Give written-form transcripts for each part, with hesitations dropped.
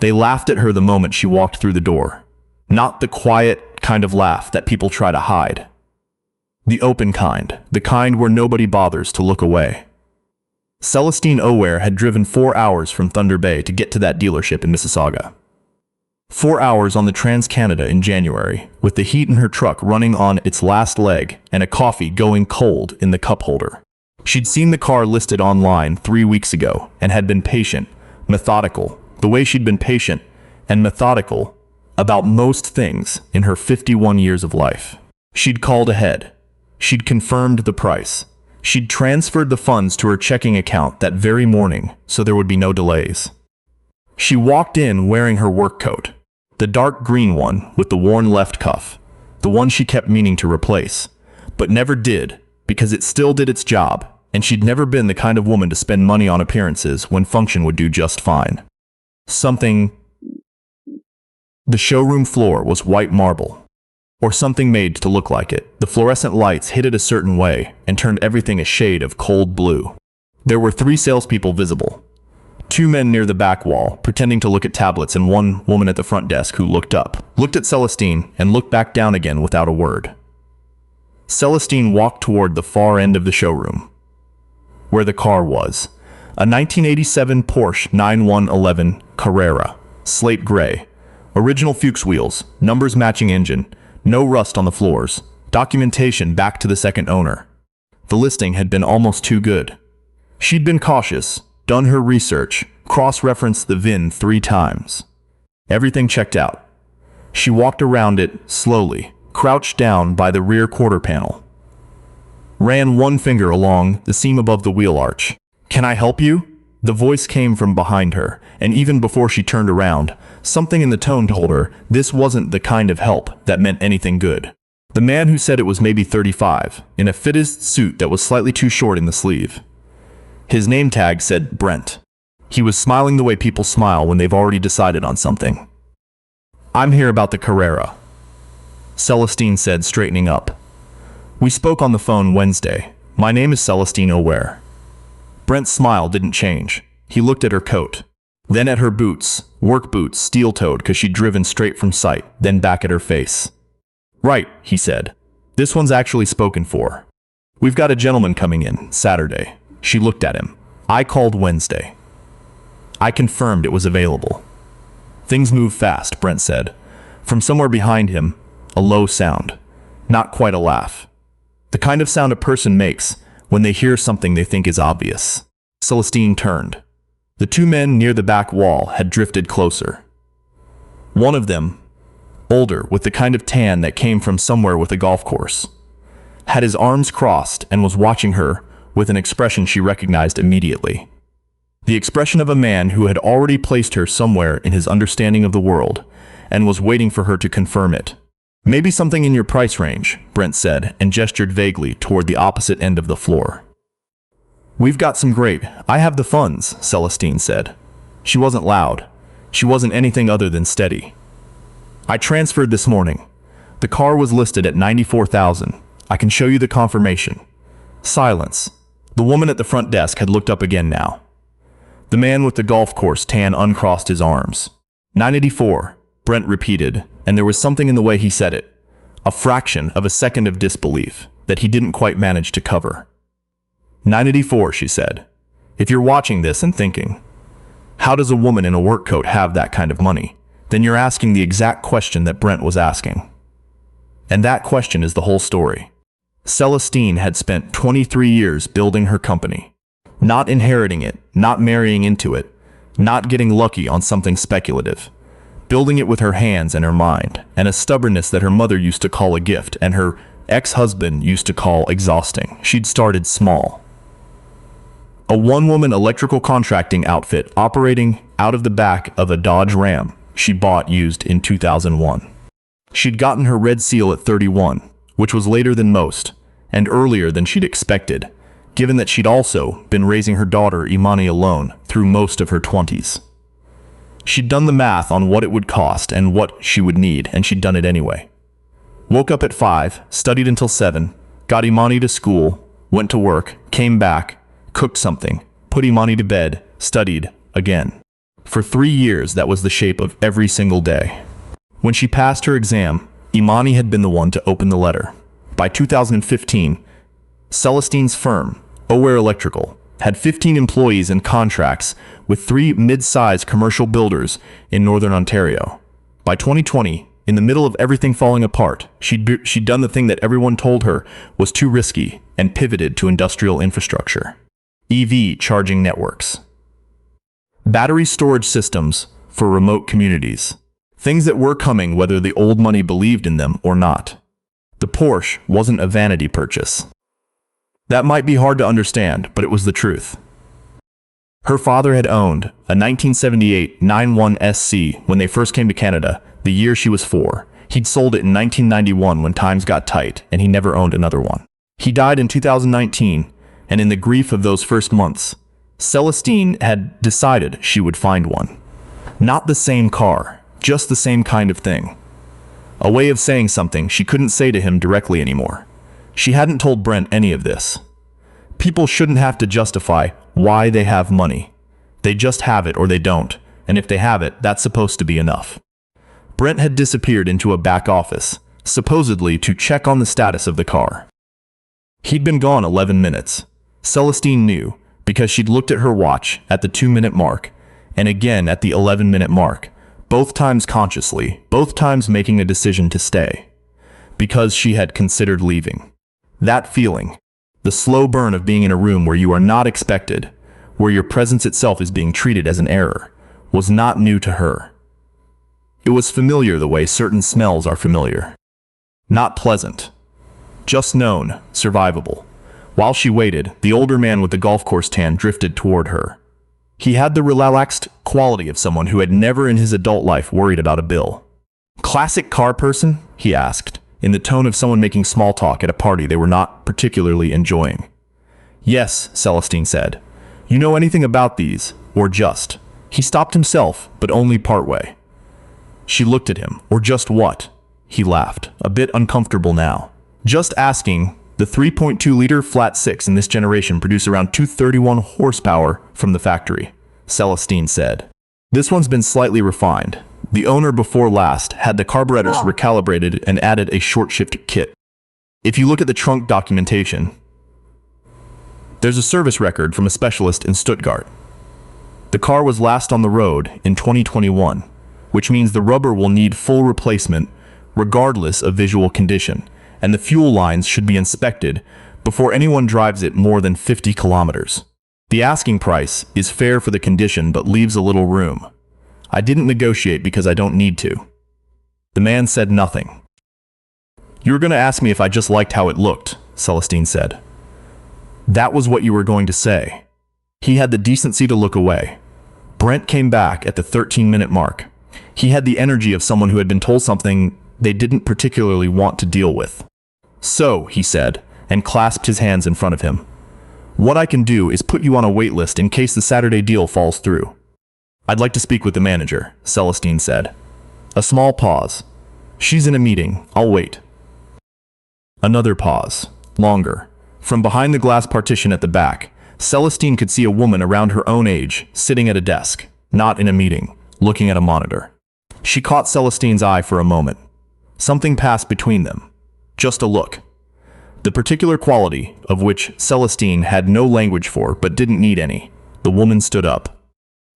They laughed at her the moment she walked through the door. Not the quiet kind of laugh that people try to hide. The open kind, the kind where nobody bothers to look away. Celestine Oware had driven 4 hours from Thunder Bay to get to that dealership in Mississauga. 4 hours on the Trans-Canada in January, with the heat in her truck running on its last leg and a coffee going cold in the cup holder. She'd seen the car listed online 3 weeks ago and had been patient, methodical, the way she'd been patient and methodical about most things in her 51 years of life. She'd called ahead. She'd confirmed the price. She'd transferred the funds to her checking account that very morning so there would be no delays. She walked in wearing her work coat. The dark green one with the worn left cuff, the one she kept meaning to replace, but never did because it still did its job, and she'd never been the kind of woman to spend money on appearances when function would do just fine. The showroom floor was white marble, or something made to look like it. The fluorescent lights hit it a certain way and turned everything a shade of cold blue. There were 3 salespeople visible. 2 men near the back wall, pretending to look at tablets, and 1 woman at the front desk who looked up, looked at Celestine, and looked back down again without a word. Celestine walked toward the far end of the showroom, where the car was. A 1987 Porsche 911 Carrera, slate gray, original Fuchs wheels, numbers matching engine, no rust on the floors, documentation back to the second owner. The listing had been almost too good. She'd been cautious, done her research, cross-referenced the VIN 3 times. Everything checked out. She walked around it slowly, crouched down by the rear quarter panel. Ran 1 finger along the seam above the wheel arch. "Can I help you?" The voice came from behind her, and even before she turned around, something in the tone told her this wasn't the kind of help that meant anything good. The man who said it was maybe 35, in a fitted suit that was slightly too short in the sleeve. His name tag said Brent. He was smiling the way people smile when they've already decided on something. "I'm here about the Carrera," Celestine said, straightening up. "We spoke on the phone Wednesday. My name is Celestine Oware." Brent's smile didn't change. He looked at her coat, then at her boots, work boots, steel-toed because she'd driven straight from sight, then back at her face. "Right," he said. "This one's actually spoken for. We've got a gentleman coming in Saturday." She looked at him. "I called Wednesday. I confirmed it was available." "Things move fast," Brent said. From somewhere behind him, a low sound. Not quite a laugh. The kind of sound a person makes when they hear something they think is obvious. Celestine turned. The 2 men near the back wall had drifted closer. One of them, older, with the kind of tan that came from somewhere with a golf course, had his arms crossed and was watching her with an expression she recognized immediately. The expression of a man who had already placed her somewhere in his understanding of the world and was waiting for her to confirm it. "Maybe something in your price range," Brent said, and gestured vaguely toward the opposite end of the floor. "We've got some great. I have the funds," Celestine said. She wasn't loud. She wasn't anything other than steady. "I transferred this morning. The car was listed at $94,000. I can show you the confirmation." Silence. The woman at the front desk had looked up again now. The man with the golf course tan uncrossed his arms. "984, Brent repeated, and there was something in the way he said it, a fraction of a second of disbelief, that he didn't quite manage to cover. "984, she said. "If you're watching this and thinking, how does a woman in a work coat have that kind of money? Then you're asking the exact question that Brent was asking. And that question is the whole story. Celestine had spent 23 years building her company. Not inheriting it, not marrying into it, not getting lucky on something speculative. Building it with her hands and her mind, and a stubbornness that her mother used to call a gift and her ex-husband used to call exhausting. She'd started small. A one-woman electrical contracting outfit operating out of the back of a Dodge Ram she bought used in 2001. She'd gotten her red seal at 31, which was later than most, and earlier than she'd expected, given that she'd also been raising her daughter Imani alone through most of her 20s. She'd done the math on what it would cost and what she would need, and she'd done it anyway. Woke up at 5, studied until 7, got Imani to school, went to work, came back, cooked something, put Imani to bed, studied again. For 3 years, that was the shape of every single day. When she passed her exam, Imani had been the one to open the letter. By 2015, Celestine's firm, Oware Electrical, had 15 employees and contracts with 3 mid-sized commercial builders in Northern Ontario. By 2020, in the middle of everything falling apart, she'd done the thing that everyone told her was too risky and pivoted to industrial infrastructure. EV charging networks. Battery storage systems for remote communities. Things that were coming whether the old money believed in them or not. The Porsche wasn't a vanity purchase. That might be hard to understand, but it was the truth. Her father had owned a 1978 91 SC when they first came to Canada, the year she was 4. He'd sold it in 1991 when times got tight, and he never owned another one. He died in 2019, and in the grief of those first months, Celestine had decided she would find one. Not the same car, just the same kind of thing. A way of saying something she couldn't say to him directly anymore. She hadn't told Brent any of this. People shouldn't have to justify why they have money. They just have it or they don't, and if they have it, that's supposed to be enough. Brent had disappeared into a back office, supposedly to check on the status of the car. He'd been gone 11 minutes. Celestine knew, because she'd looked at her watch at the 2-minute mark, and again at the 11-minute mark, both times consciously, both times making a decision to stay. Because she had considered leaving. That feeling, the slow burn of being in a room where you are not expected, where your presence itself is being treated as an error, was not new to her. It was familiar the way certain smells are familiar. Not pleasant. Just known, survivable. While she waited, the older man with the golf course tan drifted toward her. He had the relaxed quality of someone who had never in his adult life worried about a bill. "Classic car person?" he asked, in the tone of someone making small talk at a party they were not particularly enjoying. "Yes," Celestine said. "You know anything about these, or just?" He stopped himself, but only partway. She looked at him. "Or just what?" He laughed, a bit uncomfortable now. "Just asking. The 3.2-liter flat 6 in this generation produce around 231 horsepower from the factory," Celestine said. "This one's been slightly refined. The owner before last had the carburetors recalibrated and added a short-shift kit. If you look at the trunk documentation, there's a service record from a specialist in Stuttgart. The car was last on the road in 2021, which means the rubber will need full replacement regardless of visual condition, and the fuel lines should be inspected before anyone drives it more than 50 kilometers. The asking price is fair for the condition but leaves a little room. I didn't negotiate because I don't need to." The man said nothing. "You were going to ask me if I just liked how it looked," Celestine said. "That was what you were going to say." He had the decency to look away. Brent came back at the 13-minute mark. He had the energy of someone who had been told something they didn't particularly want to deal with. "So," he said, and clasped his hands in front of him. "What I can do is put you on a wait list in case the Saturday deal falls through." "I'd like to speak with the manager," Celestine said. A small pause. "She's in a meeting. I'll wait." Another pause. Longer. From behind the glass partition at the back, Celestine could see a woman around her own age, sitting at a desk, not in a meeting, looking at a monitor. She caught Celestine's eye for a moment. Something passed between them. Just a look. The particular quality of which Celestine had no language for but didn't need any. The woman stood up.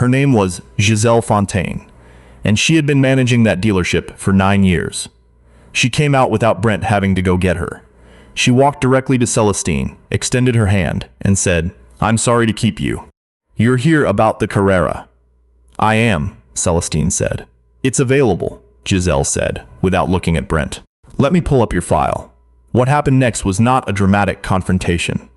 Her name was Giselle Fontaine, and she had been managing that dealership for 9 years. She came out without Brent having to go get her. She walked directly to Celestine, extended her hand, and said, "I'm sorry to keep you. You're here about the Carrera." "I am," Celestine said. "It's available," Giselle said, without looking at Brent. "Let me pull up your file." What happened next was not a dramatic confrontation.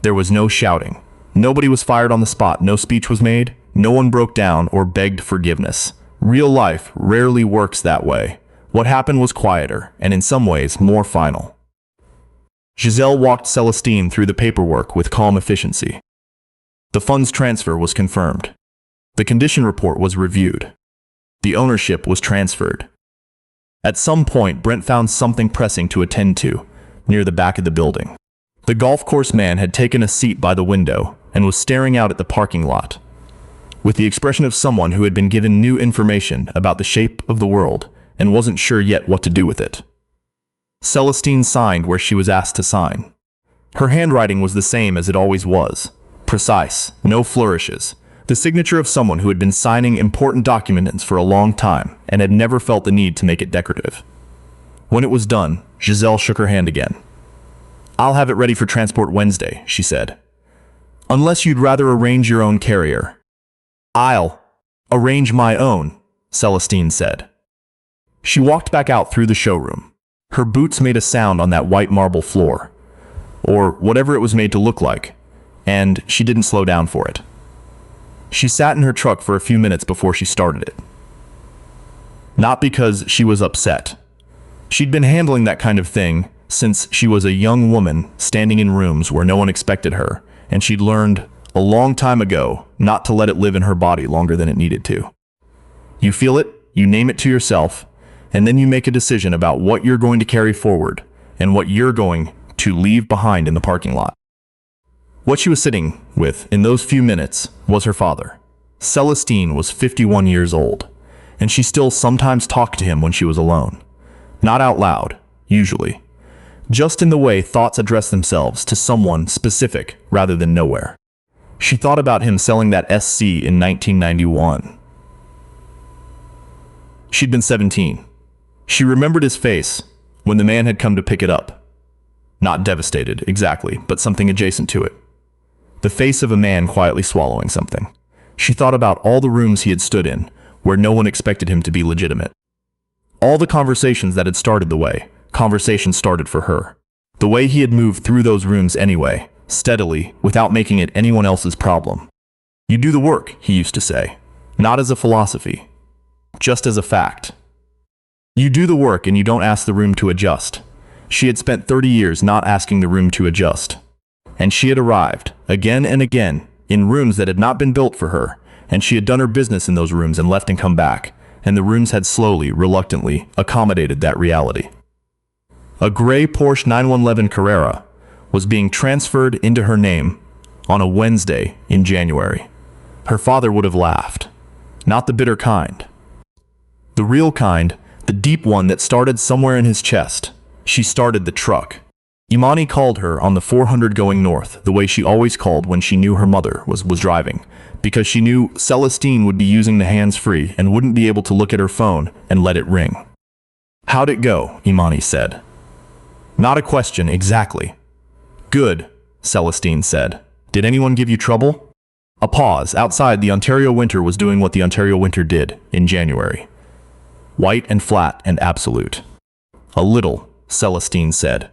There was no shouting. Nobody was fired on the spot. No speech was made. No one broke down or begged forgiveness. Real life rarely works that way. What happened was quieter, and in some ways more final. Giselle walked Celestine through the paperwork with calm efficiency. The funds transfer was confirmed. The condition report was reviewed. The ownership was transferred. At some point, Brent found something pressing to attend to, near the back of the building. The golf course man had taken a seat by the window and was staring out at the parking lot. with the expression of someone who had been given new information about the shape of the world and wasn't sure yet what to do with it. Celestine signed where she was asked to sign. Her handwriting was the same as it always was, precise, no flourishes, the signature of someone who had been signing important documents for a long time and had never felt the need to make it decorative. When it was done, Giselle shook her hand again. "I'll have it ready for transport Wednesday," she said. "Unless you'd rather arrange your own carrier." "I'll arrange my own," Celestine said. She walked back out through the showroom. Her boots made a sound on that white marble floor, or whatever it was made to look like, and she didn't slow down for it. She sat in her truck for a few minutes before she started it. Not because she was upset. She'd been handling that kind of thing since she was a young woman standing in rooms where no one expected her, and she'd learned a long time ago not to let it live in her body longer than it needed to. You feel it, you name it to yourself, and then you make a decision about what you're going to carry forward and what you're going to leave behind in the parking lot. What she was sitting with in those few minutes was her father. Celestine was 51 years old, and she still sometimes talked to him when she was alone. Not out loud, usually. Just in the way thoughts address themselves to someone specific rather than nowhere. She thought about him selling that SC in 1991. She'd been 17. She remembered his face when the man had come to pick it up. Not devastated, exactly, but something adjacent to it. The face of a man quietly swallowing something. She thought about all the rooms he had stood in, where no one expected him to be legitimate. All the conversations that had started the way conversations started for her. The way he had moved through those rooms anyway, steadily, without making it anyone else's problem. You do the work, he used to say. Not as a philosophy. Just as a fact. You do the work and you don't ask the room to adjust. She had spent 30 years not asking the room to adjust. And she had arrived, again and again, in rooms that had not been built for her, and she had done her business in those rooms and left and come back, and the rooms had slowly, reluctantly, accommodated that reality. A gray Porsche 911 Carrera was being transferred into her name on a Wednesday in January. Her father would have laughed. Not the bitter kind. The real kind, the deep one that started somewhere in his chest. She started the truck. Imani called her on the 400 going north, the way she always called when she knew her mother was driving, because she knew Celestine would be using the hands-free and wouldn't be able to look at her phone and let it ring. "How'd it go?" Imani said. "Not a question, exactly." "Good," Celestine said. "Did anyone give you trouble?" A pause. Outside, the Ontario winter was doing what the Ontario winter did in January. White and flat and absolute. "A little," Celestine said.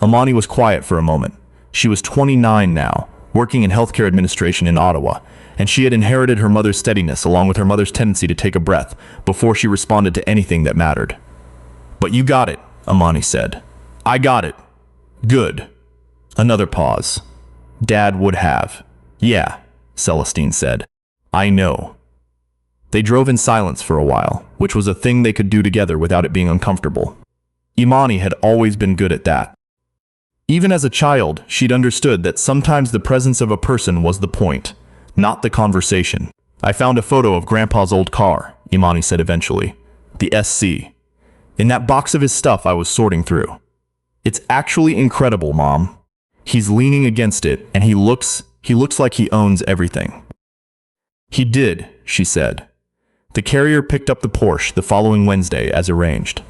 Imani was quiet for a moment. She was 29 now, working in healthcare administration in Ottawa, and she had inherited her mother's steadiness along with her mother's tendency to take a breath before she responded to anything that mattered. "But you got it," Imani said. "I got it." "Good." Another pause. "Dad would have." "Yeah," Celestine said. "I know." They drove in silence for a while, which was a thing they could do together without it being uncomfortable. Imani had always been good at that. Even as a child, she'd understood that sometimes the presence of a person was the point, not the conversation. "I found a photo of Grandpa's old car," Imani said eventually. "The SC. In that box of his stuff I was sorting through. It's actually incredible, Mom. He's leaning against it, and he looks like he owns everything." "He did," she said. The carrier picked up the Porsche the following Wednesday as arranged.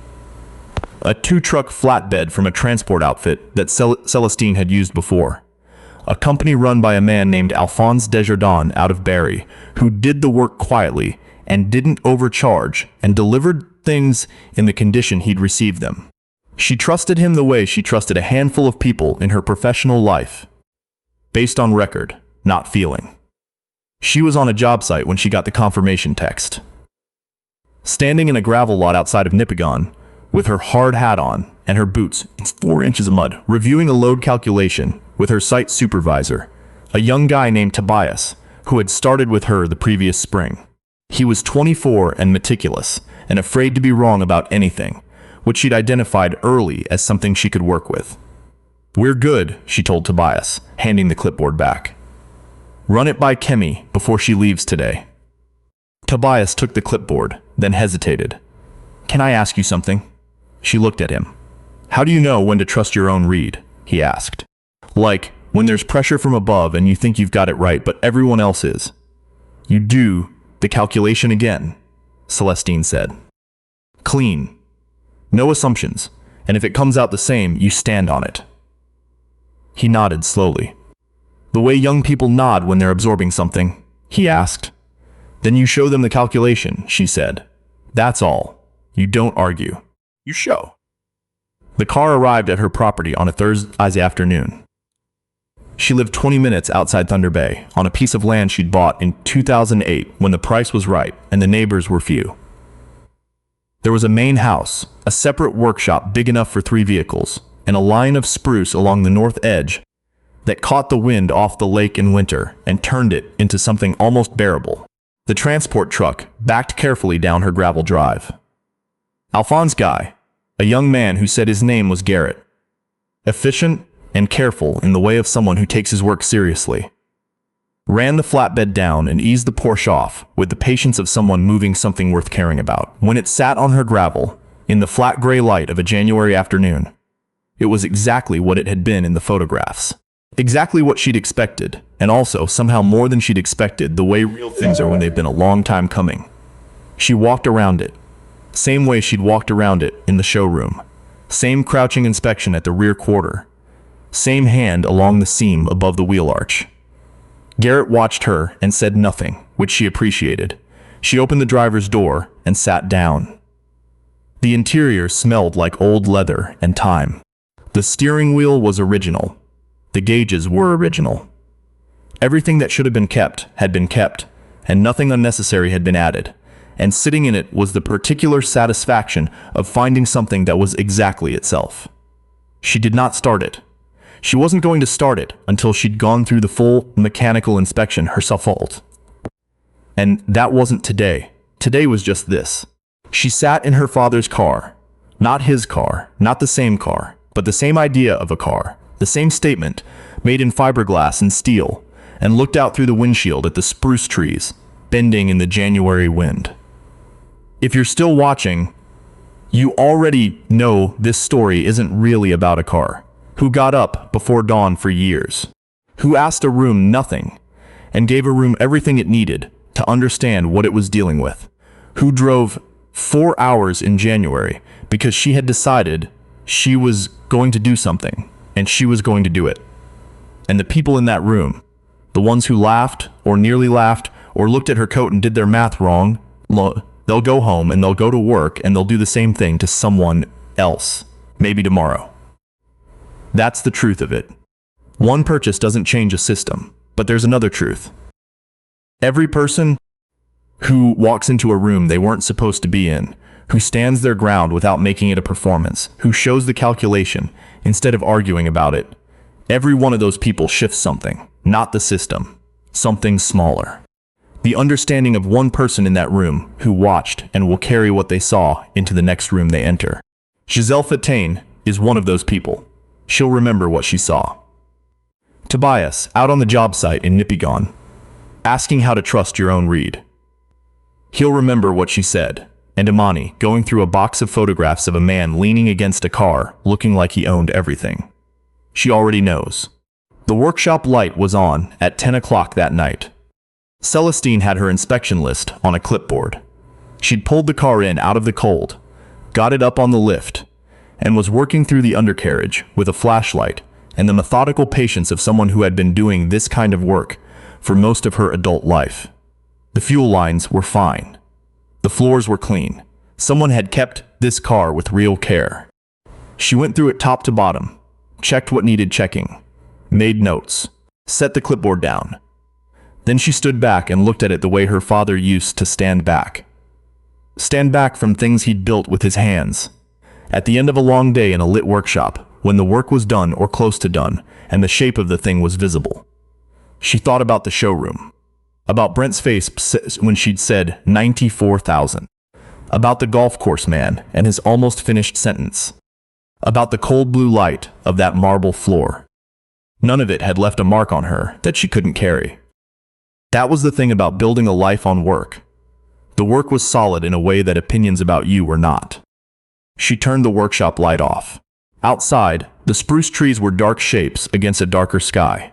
A two-truck flatbed from a transport outfit that Celestine had used before. A company run by a man named Alphonse Desjardins out of Barrie, who did the work quietly and didn't overcharge and delivered things in the condition he'd received them. She trusted him the way she trusted a handful of people in her professional life. Based on record, not feeling. She was on a job site when she got the confirmation text. Standing in a gravel lot outside of Nipigon, with her hard hat on and her boots in 4 inches of mud, reviewing a load calculation with her site supervisor, a young guy named Tobias, who had started with her the previous spring. He was 24 and meticulous, and afraid to be wrong about anything, which she'd identified early as something she could work with. "We're good," she told Tobias, handing the clipboard back. "Run it by Kemi before she leaves today." Tobias took the clipboard, then hesitated. "Can I ask you something?" She looked at him. "How do you know when to trust your own read?" he asked. "Like, when there's pressure from above and you think you've got it right, but everyone else is." "You do the calculation again," Celestine said. "Clean. No assumptions, and if it comes out the same, you stand on it." He nodded slowly. "The way young people nod when they're absorbing something?" he asked. "Then you show them the calculation," she said. "That's all. You don't argue. You show." The car arrived at her property on a Thursday afternoon. She lived 20 minutes outside Thunder Bay, on a piece of land she'd bought in 2008 when the price was right and the neighbors were few. There was a main house, a separate workshop big enough for 3 vehicles, and a line of spruce along the north edge that caught the wind off the lake in winter and turned it into something almost bearable. The transport truck backed carefully down her gravel drive. Alphonse Guy, a young man who said his name was Garrett, efficient and careful in the way of someone who takes his work seriously, ran the flatbed down and eased the Porsche off with the patience of someone moving something worth caring about. When it sat on her gravel, in the flat gray light of a January afternoon, it was exactly what it had been in the photographs. Exactly what she'd expected, and also, somehow more than she'd expected, the way real things are when they've been a long time coming. She walked around it, same way she'd walked around it in the showroom. Same crouching inspection at the rear quarter. Same hand along the seam above the wheel arch. Garrett watched her and said nothing, which she appreciated. She opened the driver's door and sat down. The interior smelled like old leather and time. The steering wheel was original. The gauges were original. Everything that should have been kept had been kept, and nothing unnecessary had been added. And sitting in it was the particular satisfaction of finding something that was exactly itself. She did not start it. She wasn't going to start it until she'd gone through the full mechanical inspection herself. And that wasn't today. Today was just this. She sat in her father's car. Not his car, not the same car, but the same idea of a car. The same statement, made in fiberglass and steel, and looked out through the windshield at the spruce trees, bending in the January wind. If you're still watching, you already know this story isn't really about a car. Who got up before dawn for years. Who asked a room nothing, and gave a room everything it needed to understand what it was dealing with. Who drove 4 hours in January because she had decided she was going to do something, and she was going to do it. And the people in that room, the ones who laughed, or nearly laughed, or looked at her coat and did their math wrong, they'll go home and they'll go to work and they'll do the same thing to someone else, maybe tomorrow. That's the truth of it. One purchase doesn't change a system, but there's another truth. Every person who walks into a room they weren't supposed to be in, who stands their ground without making it a performance, who shows the calculation instead of arguing about it, every one of those people shifts something, not the system, something smaller. The understanding of one person in that room who watched and will carry what they saw into the next room they enter. Giselle Fontaine is one of those people. She'll remember what she saw. Tobias, out on the job site in Nipigon, asking how to trust your own read. He'll remember what she said. And Imani, going through a box of photographs of a man leaning against a car, looking like he owned everything. She already knows. The workshop light was on at 10 o'clock that night. Celestine had her inspection list on a clipboard. She'd pulled the car in out of the cold, got it up on the lift, and was working through the undercarriage with a flashlight and the methodical patience of someone who had been doing this kind of work for most of her adult life. The fuel lines were fine. The floors were clean. Someone had kept this car with real care. She went through it top to bottom, checked what needed checking, made notes, set the clipboard down. Then she stood back and looked at it the way her father used to stand back. Stand back from things he'd built with his hands. At the end of a long day in a lit workshop, when the work was done or close to done, and the shape of the thing was visible. She thought about the showroom. About Brent's face when she'd said 94,000. About the golf course man and his almost finished sentence. About the cold blue light of that marble floor. None of it had left a mark on her that she couldn't carry. That was the thing about building a life on work. The work was solid in a way that opinions about you were not. She turned the workshop light off. Outside, the spruce trees were dark shapes against a darker sky.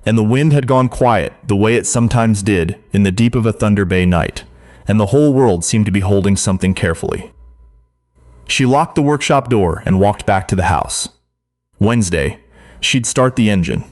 And the wind had gone quiet, the way it sometimes did in the deep of a Thunder Bay night, and the whole world seemed to be holding something carefully. She locked the workshop door and walked back to the house. Wednesday, she'd start the engine.